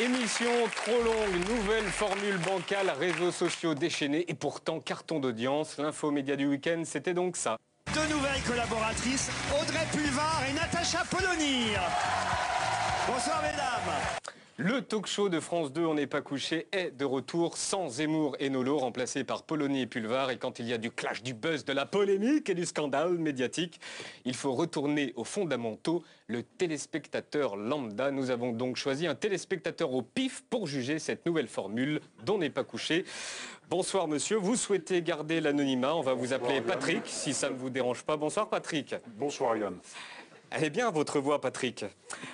Émission trop longue, nouvelle formule bancale, réseaux sociaux déchaînés et pourtant carton d'audience. L'infomédia du week-end, c'était donc ça. Deux nouvelles collaboratrices, Audrey Pulvar et Natacha Polony. Bonsoir mesdames. Le talk-show de France 2, On n'est pas couché, est de retour sans Zemmour et Nolo, remplacés par Polony et Pulvar. Et quand il y a du clash, du buzz, de la polémique et du scandale médiatique, il faut retourner aux fondamentaux, le téléspectateur lambda. Nous avons donc choisi un téléspectateur au pif pour juger cette nouvelle formule d'On n'est pas couché. Bonsoir monsieur, vous souhaitez garder l'anonymat, on va vous appeler Patrick, si ça ne vous dérange pas. Bonsoir Patrick. Bonsoir Yann. Elle est bien votre voix, Patrick.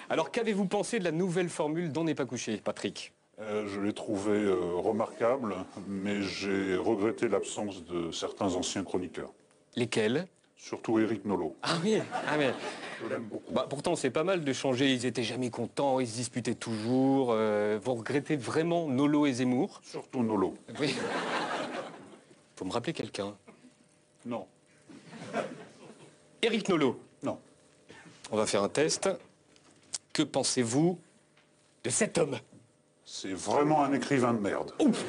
Alors, qu'avez-vous pensé de la nouvelle formule d'On n'est pas couché, Patrick? Je l'ai trouvé remarquable, mais j'ai regretté l'absence de certains anciens chroniqueurs. Lesquels? Surtout Éric Nolot. Ah oui, mais... Je l'aime beaucoup. Pourtant, c'est pas mal de changer. Ils étaient jamais contents, ils se disputaient toujours. Vous regrettez vraiment Nolo et Zemmour? Surtout Nolot. Oui. Faut me rappeler quelqu'un. Non. Éric Nolot. Non. On va faire un test. Que pensez-vous de cet homme? C'est vraiment un écrivain de merde. Ouf.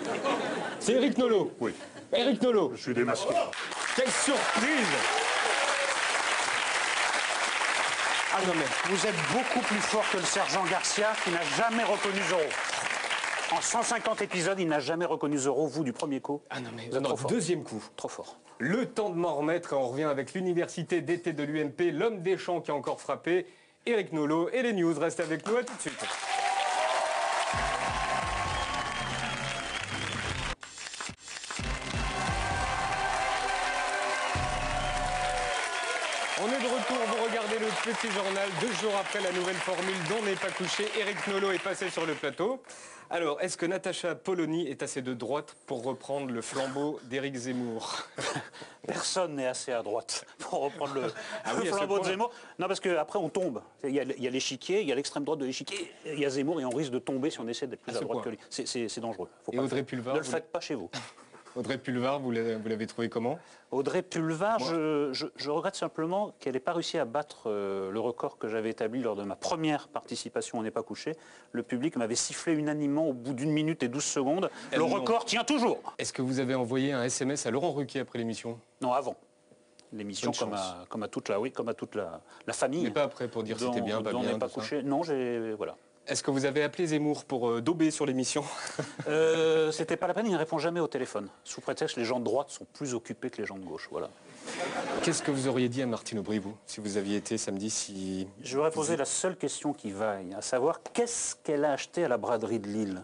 C'est Éric Nolot. Oui. Éric Nolot. Je suis démasqué. Quelle surprise! Ah non mais vous êtes beaucoup plus fort que le sergent Garcia qui n'a jamais reconnu Zorro. En 150 épisodes, il n'a jamais reconnu Zorro, vous, du premier coup. Ah non mais Vous êtes trop fort. deuxième coup. Trop fort. Le temps de m'en remettre et on revient avec l'université d'été de l'UMP, l'homme des champs qui a encore frappé, Éric Nolot et les news. Restez avec nous, à tout de suite. On est de retour, vous regardez le petit journal 2 jours après la nouvelle formule d'On n'est pas couché. Éric Nolot est passé sur le plateau. Alors, est-ce que Natacha Polony est assez de droite pour reprendre le flambeau d'Éric Zemmour? Personne n'est assez à droite pour reprendre le, Ah oui, le à ce flambeau de point-là. Zemmour. Non, parce qu'après, on tombe. Il y a l'échiquier, il y a l'extrême droite de l'échiquier, il y a Zemmour, et on risque de tomber si on essaie d'être plus À à ce droite point. que lui. C'est dangereux. Faut Et pas le Audrey faire. Pulvar, Ne le vous- faites pas chez vous. Audrey Pulvar, vous l'avez trouvé comment? Audrey Pulvar, je regrette simplement qu'elle n'ait pas réussi à battre le record que j'avais établi lors de ma première participation On n'est pas couché. Le public m'avait sifflé unanimement au bout d'1 minute et 12 secondes. Le Non. record tient toujours. Est-ce que vous avez envoyé un SMS à Laurent Ruquier après l'émission? Non, avant. L'émission, Bonne comme à toute la famille. Mais pas après pour dire c'était bien, pas dont on bien, n'est pas tout ça. couché. Non, voilà. Est-ce que vous avez appelé Zemmour pour dober sur l'émission? C'était pas la peine, il ne répond jamais au téléphone. Sous prétexte que les gens de droite sont plus occupés que les gens de gauche. Voilà. Qu'est-ce que vous auriez dit à Martine Aubry, vous, si vous aviez été samedi, si... Je voudrais poser la seule question qui vaille, à savoir qu'est-ce qu'elle a acheté à la braderie de Lille?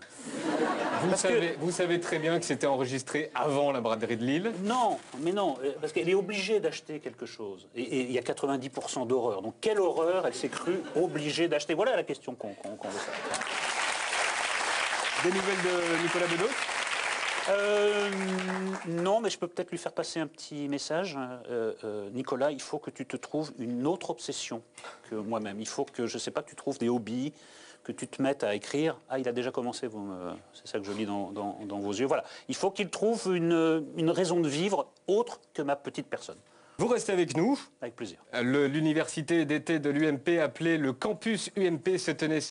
Vous savez très bien que c'était enregistré avant la braderie de Lille. Non, mais non, parce qu'elle est obligée d'acheter quelque chose. Et il y a 90% d'horreur. Donc quelle horreur elle s'est crue obligée d'acheter? Voilà la question qu'on veut savoir. Des nouvelles de Nicolas Bedos? Non, mais je peux peut-être lui faire passer un petit message. Nicolas, il faut que tu te trouves une autre obsession que moi-même. Il faut que, je sais pas, que tu trouves des hobbies, que tu te mettes à écrire. Ah, il a déjà commencé, c'est ça que je lis dans vos yeux. Voilà, il faut qu'il trouve une raison de vivre autre que ma petite personne. Vous restez avec nous. Avec plaisir. L'université d'été de l'UMP, appelée le campus UMP, se tenait